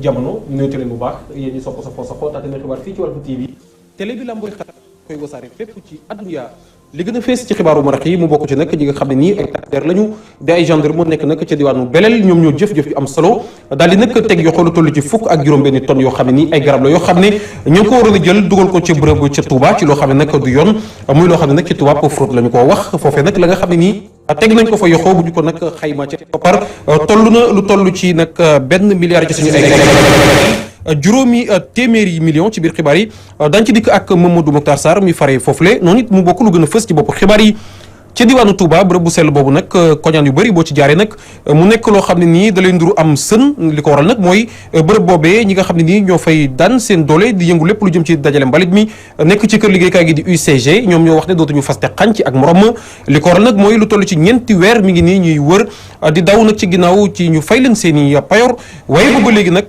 jamono ñu nuyu leen bu baax yéen ñi sopp sa taate na xibaar fii ci Walf TV télé bi lambooy xaar koy wasaare fépp ci àdduna li gën a fees ci xibaaru marax yi mu bokk ci nag ñi nga xam ne nii ay takk der lañu di ay gendarme nekk nag ca diwaanu Belel ñoom ñoo jëf-jëf yu am solo daal di nag teg yoo xoolu toll ci fukk ak juróom-benni tonnes yoo xam ne nii ay garab la yoo xam ne ñoo ngi ko waroon a jël dugal ko ca bërëb ca Touba ci loo xam ne nag du yoon muy loo xam ne nag ci tubaab fraude la ñu ko wax foofee nag la nga xam ne nii teg nañ ko fa yoxoo bu ñu ko nag xayma ca koppar toll na lu toll ci nag benn milliard ci suñu ay juróomi téeméeri million ci biir xibaar yi dañ ci dikk ak Mamadou Mokhtar Sarr mi fare foofule noonu it mu bokk lu gën a fës ci bopp xibaar yi ci diwaanu Touba bërëb bu sell boobu nag koñaan yu bëri boo ci jaaree nag mu nekk loo xam ne nii da lay nduru am sën li ko waral nag mooy bërëb boobee ñi nga xam ne nii ñoo fay daan seen doole di yëngu lépp lu jëm ci dajale mbalit mi nekk ci kër liggéeykaay gi di UCG ñoom ñoo wax ne dootuñu faste xànc ak morom li ko waral nag mooy lu toll ci ñeenti weer mi ngi nii ñuy wër di daw nag ci ginnaaw ci ñu fay leen seen i payor waaye booba léegi nag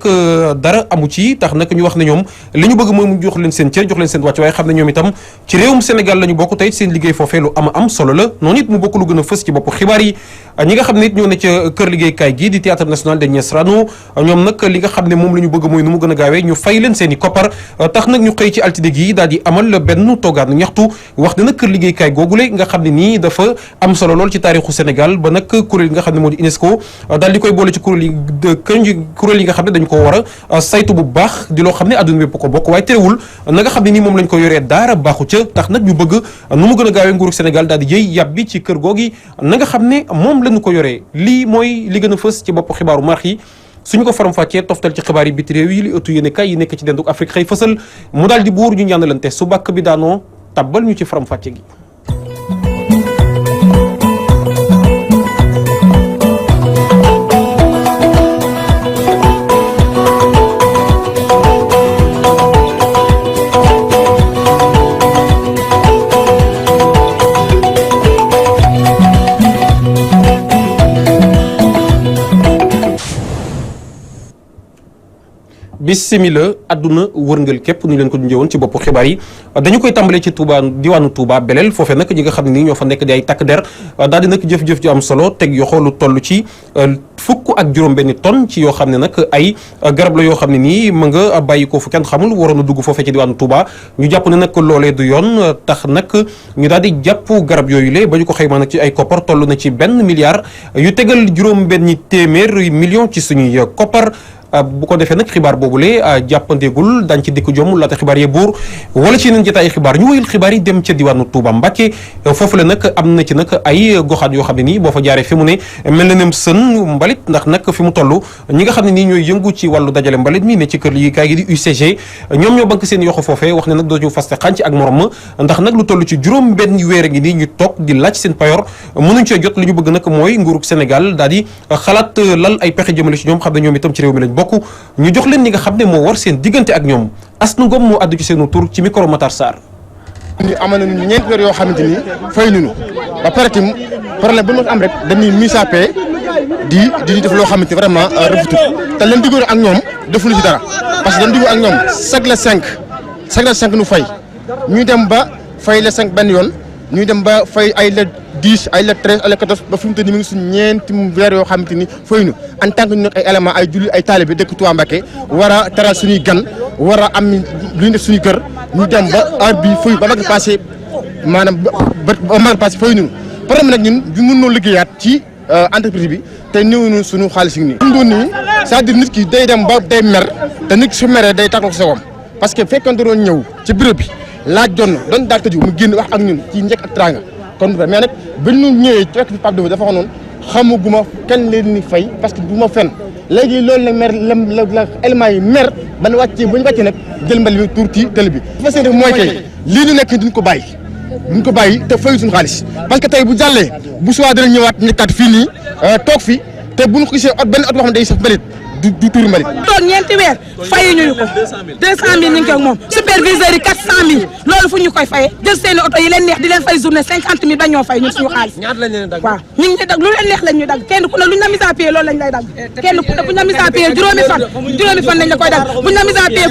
dara amu ci tax nag ñu wax ne ñoom li ñu bëgg mooy mu jox leen seen cër jox leen seen wàcc waaye xam ne ñoom itam ci réewum Sénégal la ñu bokk tey seen liggéey foofee lu am solo la noonu it mu bokk lu gën a fës ci bopp xibaar yi ñi nga xam ne it ñoo ne ca kër liggéeykaay gi di théâtre national de Sorano ñoom nag li nga xam ne moom la ñu bëgg mooy nu mu gën a gaawee ñu fay leen seen i koppar tax nag ñu xëy ci altine gi daal di amal benn toogaanu ñaxtu wax ne nag kër liggéeykaay googule nga xam ne nii dafa am solo lool ci taarixu Sénégal ba nag kuréel yi nga xam ne moo di UNESCO daal di koy boole ci kuréel yi nga xam ne dañu ko war a saytu bu baax di loo xam ne adduna bépp ko bokk waaye terewul na nga xam ne nii moom lañ ko yoree daara baaxu ca tax nag ñu bëgg nu mu gën a gaawee nguuru Sénégal daal di jëy yàbbi ci kër googi na nga xam ne moom lañu ko yoree lii mooy li gën a fës ci bopp xibaaru marax yi suñu ko faram-fàccee toftal ci xibaar yi biti réew yi li ëttu yéene kay yi nekk ci denduk Afrique xëy fësal mu daal di buur ñu ñaanalante su bàkk bi daanoo tabbal ñu ci faram-fàcce gi bisimila àdduna wërngal képp ñu leen ko junjee woon ci bopp xibaar yi dañu koy tàmbalee ci Touba diwaanu Touba Belel foofee nag ñi nga xam ne nii ñoo fa nekk di ay takk der daal di nag jëf-jëf ju am solo teg yoxoo lu toll ci fukk ak juróom-benni tonne ci yoo xam ne nag ay garab la yoo xam ne nii ma nga bàyyi ko fu kenn xamul waroon a dugg foofee ci diwaanu Touba ñu jàpp ne nag loolee du yoon tax nag ñu daal di jàpp garab yooyu le ba ñu ko xaymaa nag ci ay koppar toll na ci benn milliard yu tegal juróom-benni téeméer million ci suñuy koppar bu ko defee nag xibaar boobule jàppandeegul dañ ci dikk jom laata xibaar yee buur wala ci yeneen jotaay xibaar ñu wëyal xibaar yi dem ca diwaanu Touba Mbacké foofu la nag am na ci nag ay goxaat yoo xam ne nii boo fa jaaree fi mu ne mel na nem sën mbalit ndax nag fi mu toll ñi nga xam ne nii ñooy yëngu ci wàllu dajale mbalit mi ne ci kër liggéeykaay gi di UCG ñoom ñoo bank seen yoxo foofee wax ne nag dootu faste xànc ak morom ma ndax nag lu toll ci juróom benn weer a ngi nii ñu toog di laaj seen payor mënuñ cee jot li ñu bëgg nag mooy nguurug Sénégal daal di xalaat lal ay pexe jëmale ci ñoom xam ne ñoom itam ci réew mi lañ bokk ñu jox leen ñi nga xam ne moo war seen diggante ak ñoom Asna Ngom moo àddu ci seenu tur ci micro Matar Sarr. ñu amoon nañu ñeenti weer yoo xamante ni fay nañu ba pare itam problème bu ñu am rek dañuy misaapee di def loo xamante vraiment rafetul te leen diggoon ak ñoom defuñu ci dara parce que dañu diggoon ak ñoom chaque le 5 nu fay ñu dem ba fay le 5 benn yoon ñu dem ba fay ay le 10 ay le 13 ay le 14 ba fi mu toll nii mi ngi suñu ñeenti weer yoo xamante ni fay ñu en tant que ñu nekk ay éléments ay julli ay taalibe dëkk Touba Mbacké war a teral suñuy gan war a am lu ñu def suñu kër ñu dem ba heure bi fay ba mag passé maanaam ba mag passé fay ñu problème nag ñun ñu mën noo liggéeyaat ci entreprise bi te néewuñu suñu xaalis yi nii. fi mu toll nii c'est-à-dire nit ki day dem ba day mer te nit ki su meree day tàggatoo sa wam parce que fekkoon da doon ñëw ci bureau bi laaj doon daal tëju mu génn wax ak ñun ci njëkk ak teraanga kon mais nag ba ñu ñëwee ci rek Pape Diouf dafa wax noonu xamaguma kenn leen ni fay parce que du ma fen léegi loolu nag mer la éléments yi mer ba ñu wàccee nag jël mbal bi tuur ci tël bi. li fa def mooy kay lii ñu nekk duñ ko bàyyi te fayu suñu xaalis parce que tey bu jàllee bu suwaa dana ñëwaat nekkaat fii nii toog fi te bu ñu ko gisee benn at boo xam ne day saf mbalit du tuur mbalit. toog ñeenti weer fayuñu ko 200 000 ñu ngi koy ak moom superviseurs yi 400 000 loolu fu ñu koy fayee jël seen oto yi leen neex di leen fay journée 50 000 ba ñoo fay ñun suñu xaalis. ñaata lañ leen dagg waaw ñu ngi dagg lu leen neex lañ ñu dagg kenn ku ne luñ la mise à pied loolu lañ lay dagg kenn ku ne buñ la mise à pied juróomi fan lañ la koy dagg buñ la mise à pied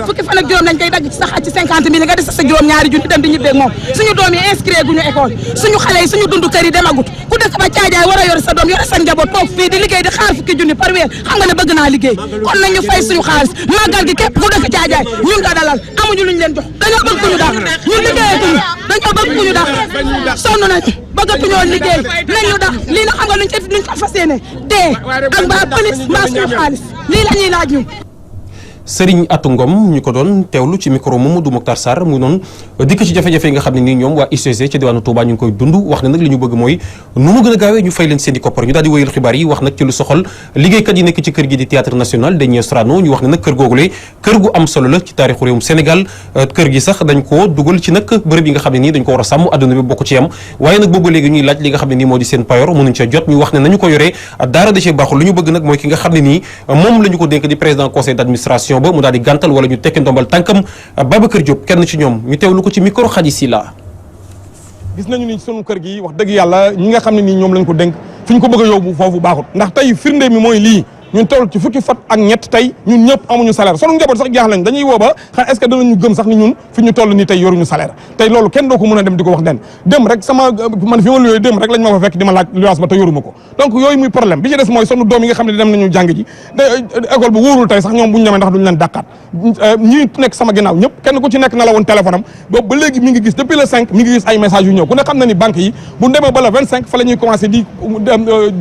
fukki fan ak juróom lañ koy dagg ci sax ci 50 000 nga des sa juróom ñaari junni dem di ñibbeeg moom suñu doom yi inscrire guñu école suñu xale yi suñu dund kër yi demagut ku dëkk ba caajaay war a yor sa doom yore sa njaboot toog fii di liggéey di xaar fukki junni par weer xam nga ne bëgg naa liggéey kon nañu fay suñu xaalis màggal gi képp ku dëkk caajaay ñun nga dalal amuñu luñ leen jox dañoo bëgg ku ñu dàq ñun liggéeyatuñu dañoo bëgg ku ñu dàq sonn nañ bëggatuñoo liggéey nañ ñu dàq lii na xam nga luñ ko fas yéene dee ak mbaa police mbaa suñu xaalis lii la ñuy laaj ñu Serigne Atou Ngom ñu ko doon teewlu ci micro Mamadou Mokhtar Sarr mu noonu dikk ci jafe-jafe yi nga xam ne nii ñoom waa UCG ci diwaanu Touba ñu ngi koy dund wax ne nag li ñu bëgg mooy nu mu gën a gaawee ñu fay leen seen i koppar ñu daal di wéyal xibaar yi wax nag ci lu soxal liggéeykat yi nekk ci kër gi di théâtre national Daniel Sorano ñu wax ne nag kër googule kër gu am solo la ci taarixu réewum Sénégal kër gi sax dañ ko dugal ci nag bërëb yi nga xam ne nii dañ ko war a sàmm adduna bi bokk ci yam waaye nag boobu léegi ñuy laaj li nga xam ne nii moo di seen payor mënuñ ca jot ñu wax ne nañu ko yoree daara da cee baaxul lu ñu bëgg nag mooy ki nga xam ne nii moom la ñu ko dénk di président conseil d'administration ba mu daal di gàntal wala ñu tekki ndombal tànkam Babacar Diop kenn ci ñoom ñu teewlu ko ci micro Khady Sylla gis nañu ni sunu kër gi wax dëgg yàlla ñi nga xam ne nii ñoom lañ ko dénk fi ñu ko bëgg a yóbbu foofu baaxut ndax tey firnde mi mooy lii ñun toll ci fukki fat ak ñett tey ñun ñëpp amuñu salaire sunu njaboot sax jaax lañ dañuy woo ba xam est-ce que danañu gëm sax ni ñun fi ñu toll nii tey yoruñu salaire tey loolu kenn doo ko mën a dem di ko wax den dem rek man fi ma luyee dem rek lañ ma fa fekk di ma laaj luwaas ba te yoruma ko donc yooyu muy problème bi ci des mooy sunu doom yi nga xam ne dem nañu jàng ji école ba wóorul tey sax ñoom buñu demee ndax duñu leen dàqaat ñi nekk sama ginnaaw ñëpp kenn ku ci nekk na la woon téléphone am boobu ba léegi mi ngi gis depuis le 5 mi ngi gis ay messages yu ñëw ku ne xam na ni banque yi bu demee ba le 25 fa la ñuy commencé di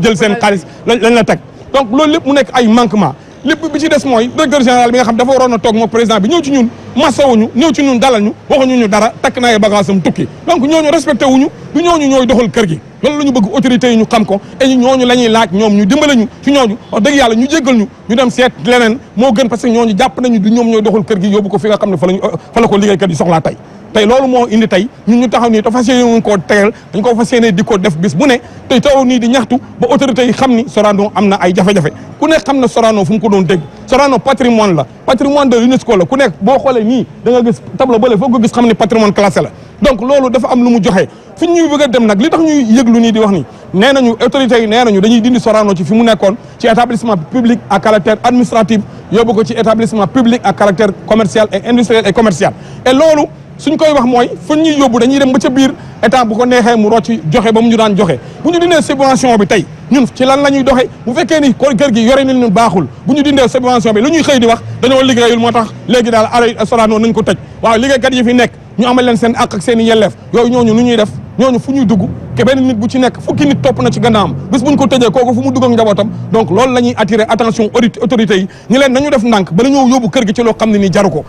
jël seen xaalis lañ la teg donc loolu lépp mu nekk ay manquement lépp bi ci des mooy directeur général bi nga xam dafa waroon a toog moom président bi ñëw ci ñun massawuñu ñëw ci ñun dalal ñu waxuñu ñu dara takk na ay bagage am tukki donc ñooñu respecté wuñu du ñooñu ñooy doxal kër gi loolu la ñu bëgg autorités yi ñu xam ko et ñooñu la ñuy laaj ñoom ñu dimbale ñu ci ñooñu wax dëgg yàlla ñu jéggal ñu dem seet leneen moo gën parce que ñooñu jàpp nañu du ñoom ñooy doxal kër gi yóbbu ko fi nga xam ne fa la ko liggéeykat yi soxlaa tey loolu moo indi tey ñun ñu taxaw nii te fas yéene koo tegal dañ ko fas yéene di ko def bis bu ne tey taw nii di ñaxtu ba autorités yi xam ni Sorano am na ay jafe-jafe ku nekk xam na Sorano fu mu ko doon dégg Sorano patrimoine la patrimoine de l'UNESCO la ku nekk boo xoolee nii da nga gis tableau bële foo ko gis xam ni patrimoine classé la donc loolu dafa am lu mu joxe fi ñuy bëgg a dem nag li tax ñuy yëglu nii di wax ni nee nañu autorités yi nee nañu dañuy dindi Sorano ci fi mu nekkoon ci établissement public à caractère administratif yóbbu ko ci établissement public à caractère commercial et industriel et commercial et loolu suñ koy wax mooy fu ñuy yóbbu dañuy dem ba ca biir état bu ko neexee mu rocci joxe ba mu ñu daan joxe bu ñu dindee subvention bi tey ñun ci lan la ñuy doxee bu fekkee ni kër gi yore nañ ñu baaxul bu ñu dindee subvention bi lu ñuy xëy di wax dañoo liggéeyul moo tax léegi daal arrêt Sorano nañ ko tëj waaw liggéeykat yi fi nekk ñu amal leen seen àq ak seen i yelleef yooyu ñooñu nu ñuy def ñooñu fu ñuy dugg ke benn nit bu ci nekk fukki nit topp na ci gannaawam bés buñ ko tëjee kooku fu mu dugg ak njabootam donc loolu la ñuy attirer attention autorités yi ñi leen nañu def ndànk ba dañoo yóbbu kër gi ci loo xam ne nii jaru ko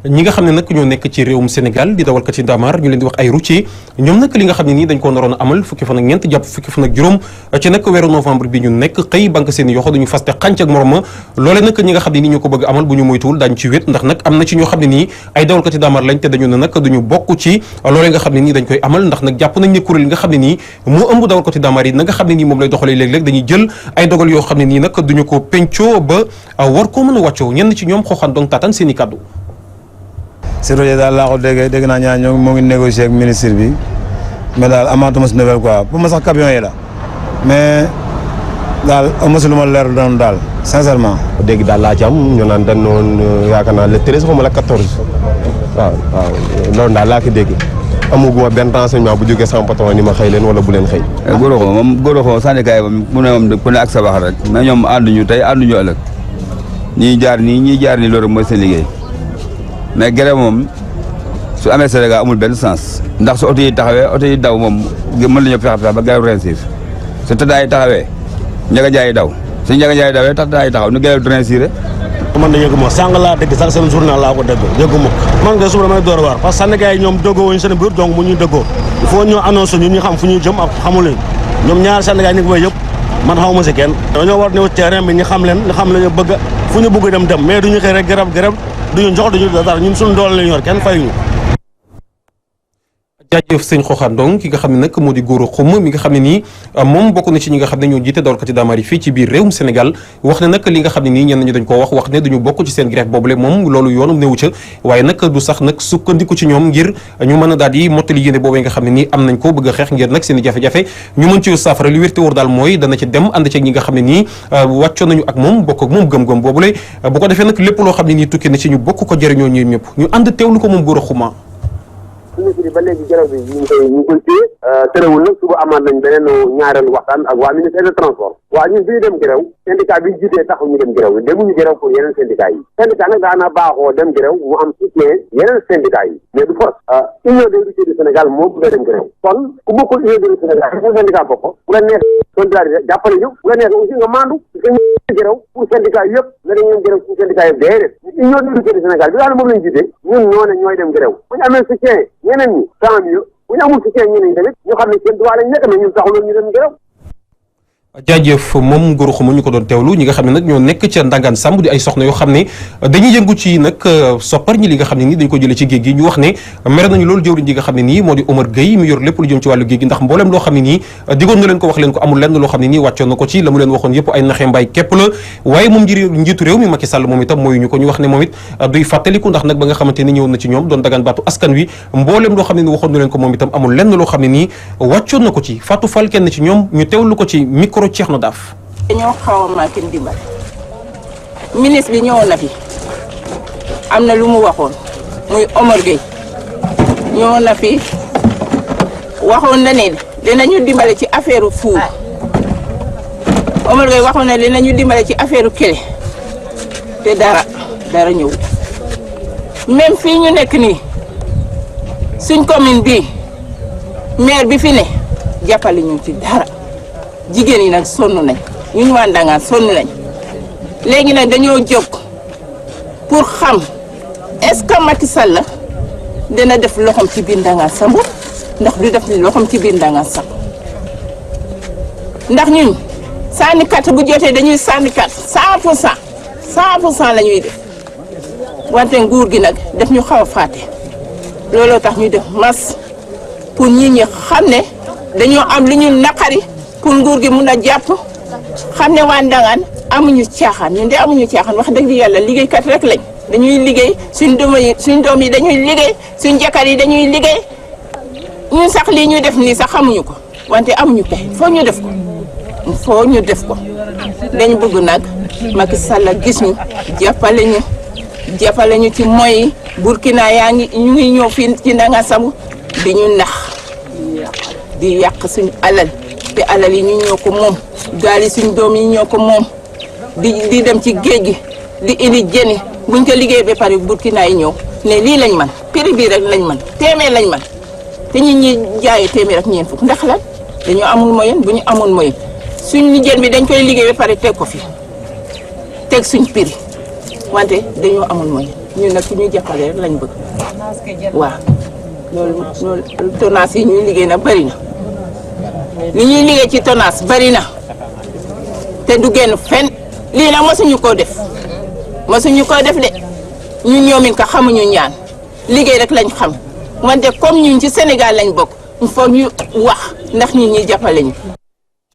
ñi nga xam ne nag ñoo nekk ci réewum Sénégal di dawalkat yi Ndamar ñu leen di wax ay routier ñoom nag li nga xam ne nii dañ ko naroon a amal fukki fan ak ñeent jàpp fukki fan ak juróom ci nag weeru novembre bi ñu nekk xëy banque seen yoxo dañu faste xànc ak morom ma loole nag ñi nga xam ne nii ñoo ko bëgg amal bu ñu moytuwul daañu ci wét ndax nag am na ci ñoo xam ne nii ay dawalkat yi Ndamar lañ te dañu ne nag duñu bokk ci loolee nga xam ne nii dañ koy amal ndax nag jàpp nañ ne kuréel yi nga xam ne nii moo ëmb dawalkat yi Ndamar yi na nga xam ne nii moom lay doxalee léeg-léeg dañuy jël ay dogal yoo xam ne nii nag duñu ko pencoo ba war koo mën a wàccoo ñenn ci ñoom xooxaan donc taataan seen i kàddu si rajo daal laa ko dégg naa ñaa ñoo moo ngi négocier ak ministre bi mais daal amaatuma si nouvelle quoi pour ma sax camion yi la mais daal amu si lu ma leer doon daal sincèrement. dégg daal laa ci am ñu naan dañ noon yaakaar naa le 13 xaw ma la 14 waaw loolu daal laa ko dégg amuguma benn renseignement bu jógee sama patron ni ma xëy leen wala bu leen xëy. Goroxo syndicat yi moom mu ne moom ku ne ak sa wax rek mais ñoom ànduñu tey ànduñu ëllëg ñii jaar nii loolu mooy seen liggéey. mais grève moom su amee Sénégal amul benn sens ndax su oto yi taxawee oto yi daw moom mën nañoo fexe ba grève réussir su tëddaay yi taxawee njëga jaay daw su njëga jaay dawee tëddaay yi taxaw nu grève du réussir. man de yëgu ma sàng laa dégg sax seen journal laa ko dégg yëgu ma man de suba damay door a waar parce que syndicat yi ñoom dëggoo wuñu seen biir donc mu ñuy dëggoo il faut ñoo annoncé ñun ñu xam fu ñuy jëm ak xamuleen ñoom ñaari syndicat yi ñu ko bay yëpp man xawma si kenn dañoo war ñëw terrain bi ñu xam leen ñu xam la ñu bëgg fu ñu bëgg dem mais duñu xëy rek grève duñu jox duñu dara ñun suñu doole lañu yor kenn fayuñu. jaajëf sëñ Xooxaan donc ki nga xam ne nag moo di Gora Xum mi nga xam ne nii moom bokk na ci ñi nga xam ne ñoo jiite dawalkati Ndamar yi fii ci biir réewum Sénégal wax ne nag li nga xam ne nii ñenn ñi dañ koo wax ne duñu bokk ci seen grève boobule moom loolu yoonum newu ca waaye nag du sax nag sukkandiku ci ñoom ngir ñu mën a daal di mottali yéene boobee nga xam ne nii am nañ ko bëgg a xeex ngir nag seen i jafe-jafe ñu mën ci saafara li wér te wóor daal mooy dana ci dem ànd ci ñi nga xam ne nii wàccoon nañu ak moom bokk ak moom gëm-gëm boobule bu ko defee nag lépp loo xam ne nii tukki na ci ñu bokk ko jëriñoo ñi ñëpp ñu ànd teewlu ko moom Gora Xuma suñu si ba léegi grève bi ñu ngi koy téye terewul nag suba amaat nañ beneen ñaareelu waxtaan ak waa ministère de transport waaw ñun bi ñu dem grève syndicat bi jiitee taxu ñu dem grève demuñu grève pour yeneen syndicat yi syndicat nag daana baaxoo dem grève mu am soutien yeneen syndicat yi mais du force union des routiers du Sénégal moo bëgg a dem grève kon ku bokkul union des routiers du Sénégal pour syndicat bokk bu la neex solidarité jàppale ñu bu la neex aussi nga maandu parce que ñu grève pour syndicat yëpp na dañ ñoom grève pour syndicat yëpp déedéet union des routiers du Sénégal bi daana moom lañ jiitee ñun ñoo ne ñooy dem grève bu ñu amee soutien ñeneen ñi tant mieux bu ñu amul soutien ñeneen ñi tamit ñu xam ne seen droit lañ nekk mais ñun taxuloon ñu dem grève jaajëf moom Gora Khouma ñu ko doon teewlu ñi nga xam ne nag ñoo nekk ca Ndangaan Samb di ay soxna yoo xam ne dañuy yëngu ci nag soppar ñi li nga xam ne nii dañ ko jëlee ci géej gi ñu wax ne mere nañu loolu jëwriñ ji nga xam ne nii moo di Omar Gueye mi yor lépp lu jëm ci wàllu géej gi ndax mbooleem loo xam ne nii digoon na leen ko wax leen ko amul lenn loo xam ne nii wàccoon na ko ci la mu leen waxoon yëpp ay naxee mbaay képp la waaye moom njiitu réew mi Macky Sall moom itam mooy ñu ko ñu wax ne moom it duy fàttaliku ndax nag ba nga xamante ni ñëw na ci ñoom doon dagaan baatu askan wi mbooleem loo xam ne ni waxoon na leen ko moom itam amul lenn loo xam ne nii wàccoon na ko ci Fatou Fall kenn ci ñoom ñu teewlu ko ci micro Cheikhna Daaf dañoo xaw a manqué ndimbal ministre bi ñëwoon na fi am na lu mu waxoon muy Omar Gueye ñëwoon na fi waxoon na ne dinañu dimbale ci affaire fuur Omar Gueye waxoon na dinañu dimbale ci affaire kële te dara ñëw même fii ñu nekk nii suñ commune bii maire bi fi ne jàppale ñu ci dara jigéen yi nag sonn nañ ñun waa Ndangaan sonn nañ léegi nag dañoo jóg pour xam est-ce que Macky Sall dina def loxoom ci biir Ndangaan Samb ndax du def loxoom ci biir Ndangaan Samb ndax ñun sànnikat bu jotee dañuy sànnikat 100% la ñuy def wante nguur gi nag def ñu xaw a fàtte looloo tax ñu def mas pour nit ñi xam ne dañoo am lu ñu naqari pour nguur gi mun a jàpp xam ne waa Ndangaan amuñu caaxaan ñun de amuñu caaxaan wax dëgg yàlla liggéeykat rek lañ dañuy liggéey suñ doom yi dañuy liggéey suñ jëkkër yi dañuy liggéey ñun sax lii ñuy def nii sax xamuñu ko wante amuñu ko foo ñu def ko dañu bëgg nag Macky Sall gis ñu jàppale ñu ci moy Burkina ñu ngi ñëw fii ci Ndangaan Samb di ñu nax di yàq suñu alal te alal yi ñu ñoo ko moom gaal yi suñ doom yi ñoo ko moom di dem ci géej gi di indi jëni buñ ko liggéey ba pare Burkina yi ñëw ne lii lañ man prix bii rek lañ man téeméer lañ man te ñun ñi jaayee téeméer ak ñeent fukk ndax lan dañoo amul moyen bu ñu amul moyen suñ jën bi dañ koy liggéey ba pare teg ko fi teg suñ prix wante dañoo amul moyen ñun nag suñuy jàppale rek lañ bëgg waaw loolu tonnage yi ñuy liggéey na bëri na li ñuy liggéey ci tonnage bari na te du génn fenn lii nag mosuñu koo def de ñun ñoomin ko xamuñu ñaan liggéey rek lañ xam wante comme ñun ci Sénégal lañ bokk il faut ñu wax ndax ñun ñuy jàppale ñu.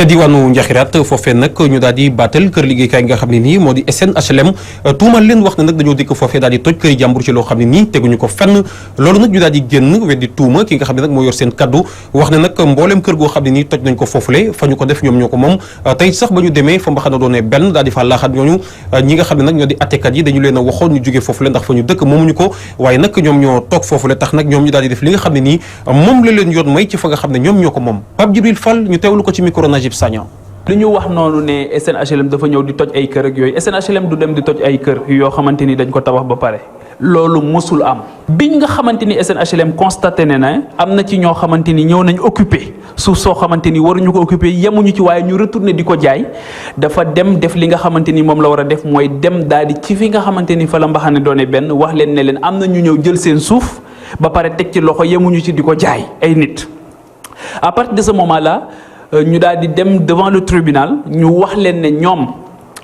diwaanu Njaxiraat foofee nag ñu daal di baatal kër liggéeykaay nga xam ne nii moo di SNHLM tuumal leen wax ne nag dañoo dikk foofee daal di toj këri jàmbur ci loo xam ne nii teguñu ko fenn loolu nag ñu daal di génn weddi tuuma ki nga xam ne nag moo yor seen kaddu wax ne nag mbooleem kër goo xam ne nii toj nañ ko foofule fa ñu ko def ñoom ñoo ko moom tey sax ba ñu demee fa mbaxana doonee benn daal di fa laaxaat ñooñu ñi nga xam ne nag ñoo di attekat yi dañu leen a waxoon ñu jógee foofule ndax fa ñu dëkk moomuñu ko waaye nag ñoom ñoo toog foofule tax nag ñoom ñu daal di def li nga xam ne nii moom la leen yoon may ci fa nga xam ne ñoom ñoo ko moom Pape Djibril Fall ñu teewlu ko ci micro Najib Sagna li ñu wax noonu ne SNHLM dafa ñëw di toj ay kër ak yooyu SNHLM du dem di toj ay kër yoo xamante ni dañ ko tabax ba pare loolu mosul am biñ nga xamante ni SNHLM constaté ne na am na ci ñoo xamante ni ñëw nañ occupé suuf soo xamante ni waruñu ko occupé yemuñu ci waaye ñu retourné di ko jaay dafa dem def li nga xamante ni moom la war a def mooy dem daal di ci fi nga xamante ni fa la mbaxane doone benn wax leen ne leen am na ñu ñëw jël seen suuf ba pare teg ci loxo yemuñu ci di ko jaay ay nit à partir de ce moment là ñu daal di dem devant le tribunal ñu wax leen ne ñoom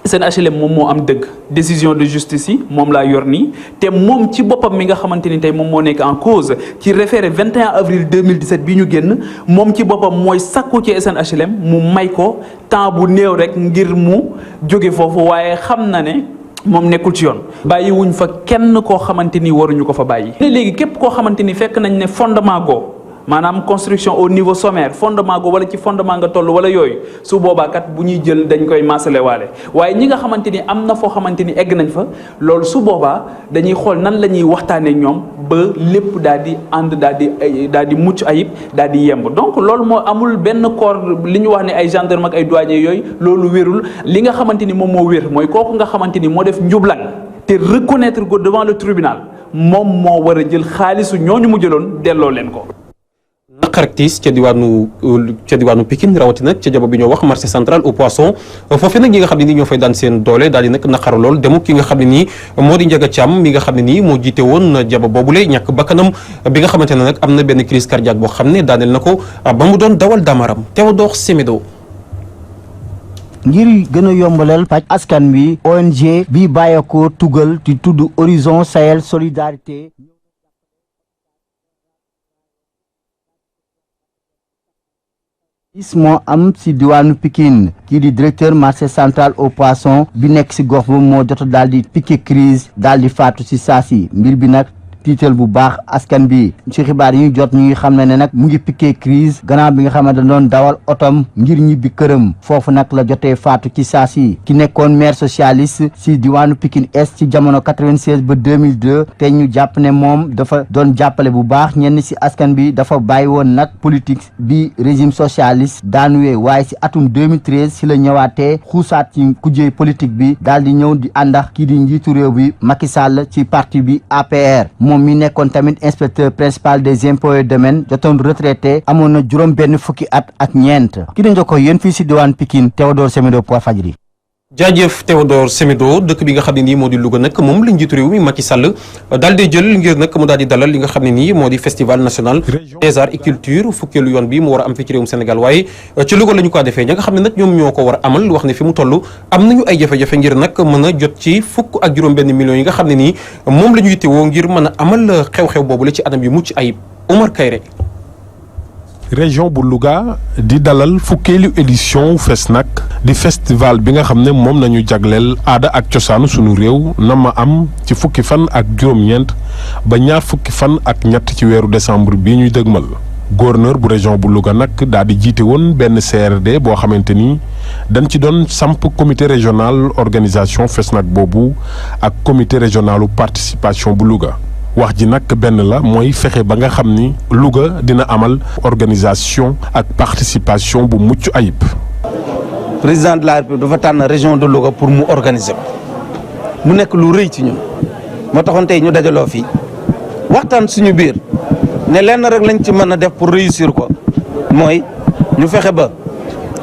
SNHLM moom moo am dëgg décision de justice yi moom laa yor nii te moom ci boppam mi nga xamante ni tey moom moo nekk en cause ci référé 21 avril 2017 bi ñu génn moom ci boppam mooy sakku ci SNHLM mu may ko temps bu néew rek ngir mu jóge foofu waaye xam na ne moom nekkul ci yoon bàyyi wuñ fa kenn koo xamante ni waruñu ko fa bàyyi léegi képp koo xamante ni fekk nañ ne fondement goo maanaam construction au niveau sommaire fondement go wala ci fondement nga toll wala yooyu su boobaa kat bu ñuy jël dañ koy maasale waale waaye ñi nga xamante ni am na foo xamante ni egg nañ fa loolu su boobaa dañuy xool nan la ñuy waxtaanee ñoom ba lépp daal di ànd daal di mucc ayib daal di yemb donc loolu moo amul benn corps li ñu wax ne ay gendarme ak ay douanier yooyu loolu wérul li nga xamante ni moom moo wér mooy kooku nga xamante ni moo def njublan te reconnaître ko devant le tribunal moom moo war a jël xaalisu ñooñu mu jëloon delloo leen ko. naqar tiis ca diwaanu Pikine rawatina ca jaba bi ñoo wax marché central au poisson foofu nag ñi nga xam ne nii ñoo fay daan seen doole daal di nag naqaru lool demu ki nga xam ne nii moo di Ndiaga Thiam mi nga xam ne nii moo jiite woon jaba boobule ñàkk bakkanam bi nga xamante ne nag am na benn crise cardiaque boo xam ne daaneel na ko ba mu doon dawal damaram Théodore Semedo. ngir gën a yombalal paj askan wi ONG bi bàyyeekoo tugal di tudd Horizon Sahel Solidarité moo am ci diwaanu Pikine kii di directeur marché central au poisson bi nekk ci gox ba moo jot daal di piqué crise daal di faatu ci saa si mbir bi nag tiital bu baax askan bi ci xibaar yi ñu jot ñu ngi xam ne nag mu ngi piqué crise gannaaw bi nga xam ne da doon dawal otom ngir ñibbi këram foofu nag la jotee faatu ci saa si ki nekkoon maire socialiste ci diwaanu Pikine Est ci jamono 96 ba 2002 te ñu jàpp ne moom dafa doon jàppale bu baax ñenn ci askan bi dafa bàyyi woon nag politique bi régime socialiste daanuwee waaye ci atum 2013 ci la ñëwaatee xuusaat ci kujjee politique bi daal di ñëw di àndax kii di njiitu réew bi Macky Sall ci parti bi APR moom mi nekkoon tamit inspecteur principal des impôts et domaines jotoon retraité amoon na juróom benn fukki at ak ñeent ki di njokko yéen fii si diwaan Pikine Théodore Semedo pour Walfadjri. jaajëf Théodore Semedo dëkk bi nga xam ne nii moo di Louga nag moom la njiitu réew mi Macky Sall daal di jël ngir nag mu daal di dalal li nga xam ne nii moo di festival national des arts et culture fukkeelu yoon bi mu war a am fi ci réewum Sénégal waaye ci Louga la ñu ko defee ña nga xam ne nag ñoom ñoo ko war a amal wax ne fi mu toll am nañu ay jafe-jafe ngir nag mën a jot ci fukk ak juróom-benn millions yi nga xam ne nii moom la ñu yittewoo ngir mën a amal xew-xew boobu la ci anam yu mucc ayib Omar Kayre. région bu Louga di dalal fukkeelu édition FESNAC di festival bi nga xam ne moom nañu jagleel aada ak cosaanu sunu réew na ma am ci fukki fan ak juróom-ñeent ba ñaar fukki fan ak ñett ci weeru décembre bii ñuy dëgmal gouverneur bu région bu Louga nag daal di jiite woon benn CRD boo xamante ni dañ ci doon samp comité régional organisation FESNAC boobu ak comité régionalu participation bu Louga. wax ji nag benn la mooy fexe ba nga xam ni Louga dina amal organisation ak participation bu mucc ayib. président de la République dafa tànn région de Louga pour mu organiser ko mu nekk lu rëy ci ñun moo taxoon tey ñu dajaloo fii waxtaan suñu biir ne lenn rek lañ ci mën a def pour réussir ko mooy ñu fexe ba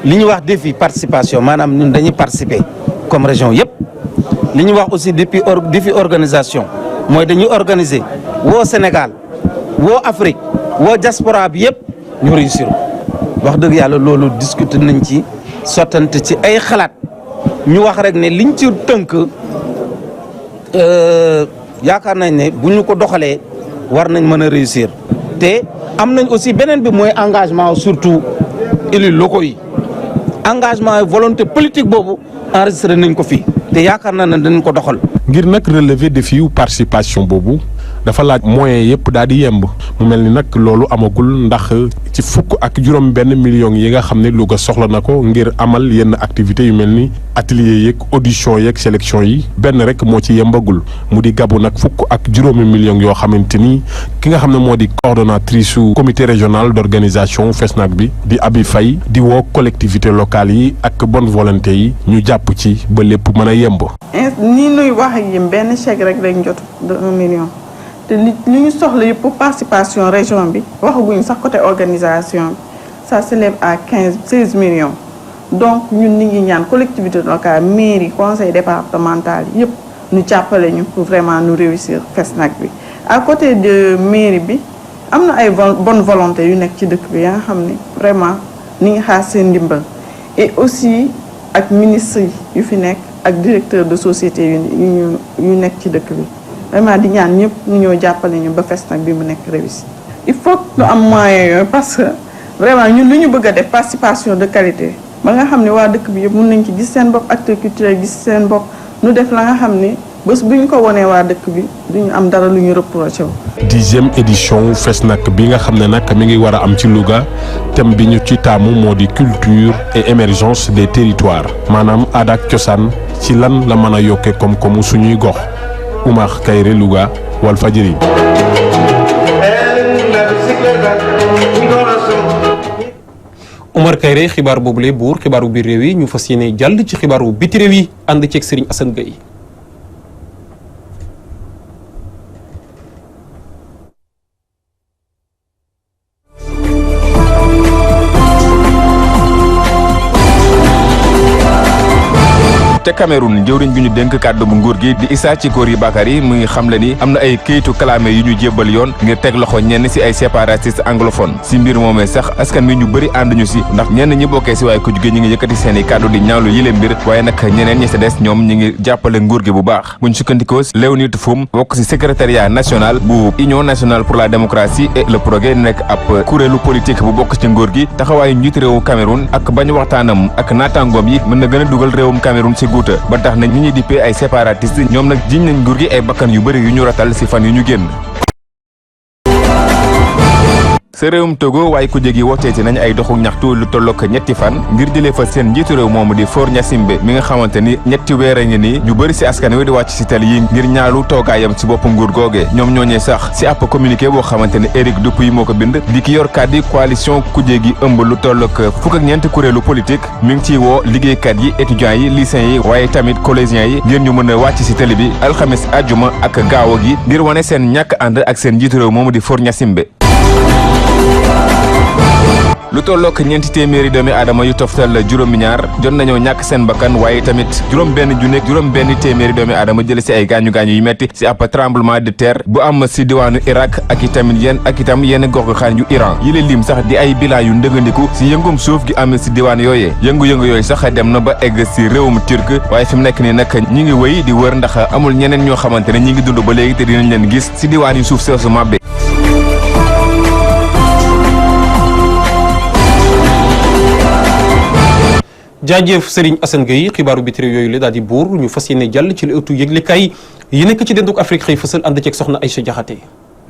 li ñuy wax défi participation maanaam ñun dañuy participer comme région yëpp li ñuy wax aussi défi organisation. mooy dañuy organiser woo Sénégal woo Afrique woo diaspora bi yëpp ñu réussir wax dëgg yàlla loolu discuter nañ ci sottante ci ay xalaat ñu wax rek ne liñ ci tënk yaakaar nañ ne bu ñu ko doxalee war nañ mën a réussir te am nañ aussi beneen bi mooy engagement surtout élus locaux yi engagement et volonté politique boobu enregistré nañ ko fii te yaakaar naa ne dañ ko doxal. ngir nag relever défi yu participation boobu dafa laaj moyens yëpp daal di yemb mu mel ni nag loolu amagul ndax ci fukk ak juróom benn millions yi nga xam ne Louga soxla na ko ngir amal yenn activités yu mel ni atelier yeeg audition yeeg sélection yi benn rek moo ci yembagul mu di gabu nag fukk ak juróomi millions yoo xamante ni ki nga xam ne moo di coordonnatrice su comité régional d'organisation FESNAC bi di Abi Faye di woo collectivité locale yi ak bonne volonté yi ñu jàpp ci ba lépp mën a yemb. ni nuy wax ak yéen benn chèque rek lañ jot de 1 million te li ñu soxla yëpp pour participation région bi waxaguñu sax côté organisation bi ça s'élève à 16 millions donc ñun ni ngi ñaan collectivité locale mairie conseil départemental yëpp ñu jàppale ñu pour vraiment nous réussir FESNAC bi à côté de mairie bi am na ay bonne volonté yu nekk ci dëkk bi ya nga xam ne vraiment ni ngi xaar seen ndimbal et aussi ak ministre yu fi nekk ak directeur de société yu nekk ci dëkk bi vraiment di ñaan ñëpp ñu ñëw jàppale ñu ba FESNAC bi mu nekk réussi il faut que ñu am moyens yooyu parce que vraiment ñun lu ñu bëgg a def participation de qualité ba nga xam ne waa dëkk bi yëpp mën nañ ci gis seen bopp acteur culturel gis seen bopp ñu def la nga xam ne bés bu ñu ko wonee waa dëkk bi duñu am dara lu ñu reproché wu. 10e édition FESNAC bi nga xam ne nag mi ngi war a am ci Louga thème bi ñu ci taamu moo di culture et émergence des territoires maanaam aada ak cosaan ci lan la mën a yokkee koom-koomu suñuy gox Oumar Kayre Louga Walfadjri. Oumar Kayre xibaar boobule buur xibaaru biir réew yi ñu fas yéene jàll ci xibaaru biti réew yi ànd ceeg Serigne Assane Gueye. ca Cameroun jëwriñ bi ñu dénk kàddu bu nguur gi di Issa Thikori Bakary mu ngi xamle ni am na ay këyitu kalaame yu ñu jébbal yoon ngir teg loxo ñenn si ay séparatistes anglophones si mbir moomee sax askan wi ñu bëri ànduñu si ndax ñenn ñi bokkee si waaye ku jugee ñi ngi yëkkati seen i kàddu di ñaawlu yile mbir waaye nag ñeneen ñi sa des ñoom ñi ngi jàppale nguur gi bu baax buñ sukkandikoo Léonie Foum bokk si secrétariat national bu Union nationale pour la démocratie et le progrès nekk ab kuréelu politique bu bokk ci nguur gi taxawaayu njiitu réewu Cameroun ak bañ waxtaanam ak naataangoom yi mën na gën a dugal réewum Cameroun si guuta ba tax na ñi ñuy dippee ay séparatiste ñoom nag jiñ nañ nguur gi ay bakkan yu bëri yu ñu ratal ci fan yu ñu génn. sa réewum Togo waaye ku jégi wooteeti nañ ay doxu ñaxtu lu tollook ñetti fan ngir jëlee fa seen njiitu réew moomu di Faure Gnassingbé mi nga xamante ni ñetti weer a ngi nii ñu bëri ci askan wi di wàcc ci tali yi ngir ñaalu toogaayam ci bopp nguur googe ñoom ñooñee sax ci ab communiqué boo xamante ni Éric Dupuy moo ko bind di ki yor kàddu coalition ku jégi ëmb lu tollook fukk ak ñeenti kuréelu politique mi ngi ciy woo liggéeykat yi étudiants yi lycéens yi waaye tamit collégiens yi ngir ñu mën a wàcc ci tali bi alxames àjjuma ak gaawo gi ngir wane seen ñàkk ànd ak seen njiitu réew moomu di Faure Gnassingbé. lu tollook ñeenti téeméeri doomi aadama yu toftal juróomi ñaar jot nañoo ñàkk seen bakkan waaye tamit juróom benn téeméeri doomi aadama jële ci ay gaañu-gaañu yu metti ci ab tremblement de terre bu am ci diwaanu Irak ak itam yenn gox-goxaan yu Iran yi leen lim sax di ay bilan yu ndëgandiku ci yëngum suuf gi am ci diwaan yooyee yëngu-yëngu yooyu sax dem na ba egg ci réewum turc waaye fi mu nekk nii nag ñi ngi wëy di wër ndax amul ñeneen ñoo xamante ne ñi ngi dund ba léegi te dinañ leen gis ci diwaan yu suuf soosu mabbe. jaajëf Serigne Assane Gueye xibaaru biti réew yooyu la daal di buur ñu fas yéene jàll ci li ëttu yëglekaay yi nekk ci denduk Afrique xëy fësal ànd ceeg soxna Aïcha Diakhaté.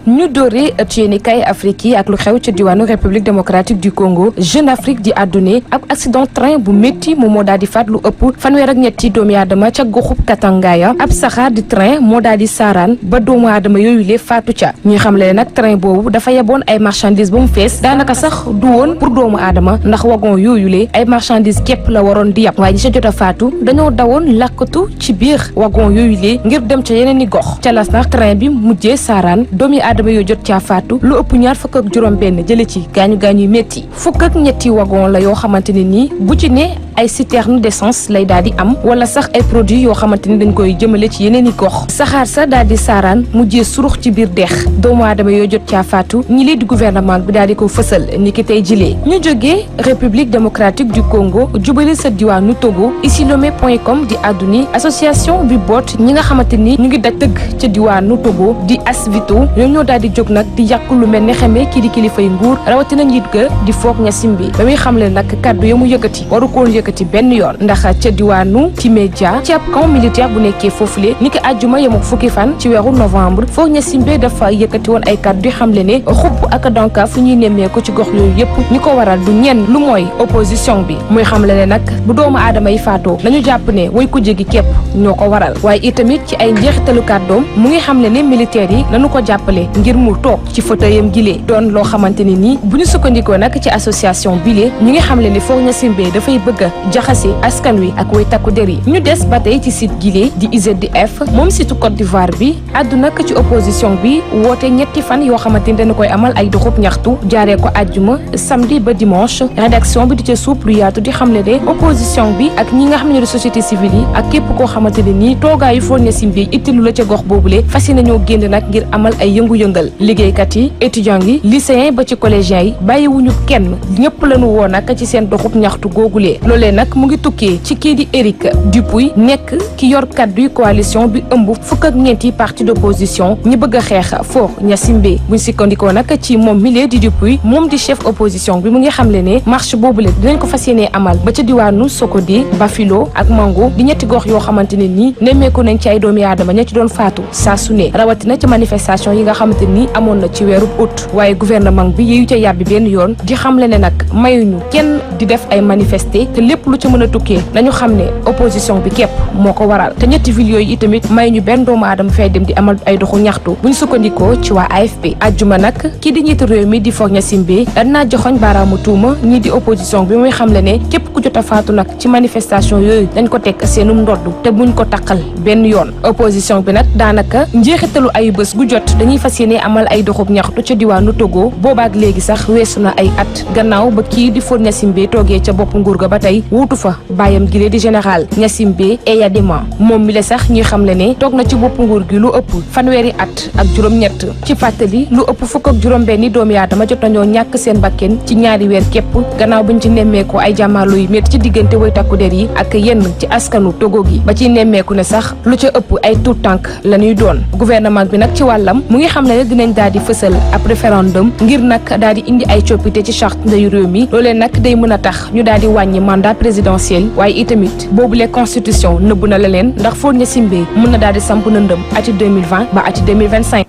ñu doore ëtt yéenekaay Afrique yi ak lu xew ca diwaanu République démocratique du Congo Jeune Afrique di àddune ab accident train bu métti moom moo daal di faat lu ëpp fanweer ak ñetti doomu aadama ca goxub Katangaya ab saxaar di train moo daal di saaraan ba doomu aadama yooyu le faatu ca ñuy xamle nag train boobu dafa yeboon ay marchandises ba mu fees daanaka sax du woon pour doomu aadama ndax wagon yooyu le ay marchandises képp la waroon di yab waaye ñi ca jot a faatu dañoo dawoon làkkatu ci biir wagon yooyu le ngir dem ca yeneen i gox ca las nax train bi mujjee saaraan doomu aadama yoo jot caa faatu lu ëpp ñaar fukk ak juróom benn jële ci gaañu yu métti fukk ak ñetti wagon la yoo xamante ne nii bu ci ne ay citerne d'essence lay daal di am wala sax ay produits yoo xamante ni dañ koy jëmale ci yeneen i gox saxaar sa daal di saaraan mujjee surux ci biir dex doomu aadama yoo jot caa faatu ñi lee di gouvernement bi daal di ko fësal ni ki tey jilee ñu jógee République démocratique du Congo jubali sa diwaanu Togo isilomé.com di àdduni association bi boot ñi nga xamante ni ñu ngi daj tëgg ca diwaanu Togo di Asvito ñoom ñoo daal di jóg nag di yàq lu mel ne xamee kii di kilifay nguur rawatina njiit ga di Faure Gnassingbé ba muy xamle nag kàddu ya mu yëkkati waru koon yëkkati benn yoon ndax ca diwaanu Timédia ci ab camp militaire bu nekkee foofule ni ki àjjuma yem ak fukki fan ci weeru novembre Faure Gnassingbé dafa yëkkati woon ay kàddu di xamle ne xupp ak danka fu ñuy nemmeeku ci gox yooyu yëpp ñi ko waral du ñenn lu mooy opposition bi muy xamle ne nag bu doomu aadama yi faatoo nañu jàpp ne way ku jégi képp ñoo ko waral waaye itamit ci ay njeexitalu kàddoom mu ngi xamle ne militaires yi nañu ko jàppale ngir mu toog ci fauteuilam gilee doon loo xamante ni nii bu ñu sukkandikoo nag ci association bile ñu ngi xamle ne Faure Gnassingbé dafay bëgg a jaxase askan wi ak way takku der yi ñu des ba tey ci site gilee di IZDF moom site Côte d'Ivoire bi àddu nag ci opposition bi woote ñetti fan yoo xamante ni dañu koy amal ay doxub ñaxtu jaaree ko àjjuma samedi ba dimanche rédaction bi di ca suub lu yaatu di xamle ne opposition bi ak ñi nga xam ne di société civile yi ak képp koo xamante ne nii toogaayu Faure Gnassingbé ittilu la ca gox boobule fas yéene nañoo génn nag ngir amal ay yëngu-yëngal liggéeykat yi étudiants yi lycéens ba ci collégiens yi bàyyiwuñu kenn ñëpp lañu woo nag ci seen doxub ñaxtu googulee loolee loolee nag mu ngi tukkee ci kii di Éric Dupuy nekk ki yor kadduy coalition bi ëmb fukk ak ñeenti parti d'opposition ñi bëgg a xeex Faure Gnassingbé buñ sikkandikoo nag ci moom milieu di Dupuy moom di chef opposition bi mu ngi xamle ne marche boobule dinañ ko fas yéenee amal ba ca diwaanu Sokodi Bafilo ak Mango di ñetti gox yoo xamante ne nii nemmeeku nañ ci ay doomi aadama ña ci doon faatu saa su ne rawatina ci manifestation yi nga xamante ni amoon na ci weeru août waaye gouvernement bi yeeyu ca yàbbi benn yoon di xamle ne nag mayuñu kenn di def ay manifester te lépp lu ci mën a tukkee nañu xam ne opposition bi képp moo ko waral te ñetti ville yooyu itamit mayuñu benn doomu aadama fay dem di amal ay doxu ñaxtu buñ sukkandikoo ci waa AFP ajjuma nag kii di njiitu réew mi di Faure Gnassingbé danaa joxoñ baaraamu tuuma ñii di opposition bi muy xamle ne képp ku jot a faatu nag ci manifestation yooyu dañ ko teg seenum ndodd te buñ ko taqal benn yoon opposition bi nag daanaka njeexitalu ay bés gu jot dañuy fas yéene amal ay doxub ñaxtu ca diwaanu Togo boobaak léegi sax weesu na ay at gannaaw ba kii di Faure Gnassingbé toogee ca bopp nguur ga ba tey wuutu fa bàyyam gi di général Gnassingbé Eyadema moom mi la sax ñuy xamle ne toog na ci bopp nguur gi lu ëpp fanweeri at ak juróom-ñett ci fàttali lu ëpp fukk ak juróom-benni doomi aadama jot nañoo ñàkk seen bakken ci ñaari weer képp gannaaw buñ ci nemmeeku ay jàmmaarloo yu métti ci diggante way takku der yi ak yenn ci askanu Togo gi ba ci nemmeeku ne sax lu ca ëpp ay tuut tànk la ñuy doon gouvernement bi nag ci wàllam mu ngi xam ne dinañ daal di fësal ab référendum ngir nag daal di indi ay coppite ci charte ndeyu réew mi loolee nag day mën a tax ñu daal di wàññi mandat présidentiel waaye itamit boobule constitution nëbb na la leen ndax Faure Gnassingbé mën na daal di samp nëndëm ati 2020 ba ati 2025.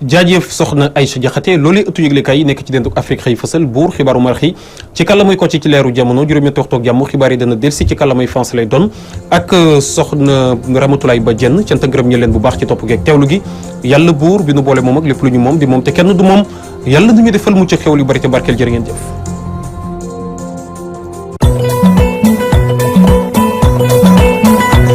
jaajëf soxna Aïcha Diakhaté loolee ëttu yëglekaay yi nekk ci denduk Afrique xëy fësal buur xibaaru maraxi ci kàllamay ko ci leeru jamono juróomi toog jàmm xibaar yi dana delsi ci kàllamay France lay doon ak soxna Ramatoulaye Ba Dieng cant ak ngërëm ñe leen bu baax ci topp geeg teewlu gi yàlla buur bi nu boole moom ak lépp lu ñu moom di moom te kenn du moom yàlla nañu defal mucc xew lu bari te barkeel jërë ngeen jëf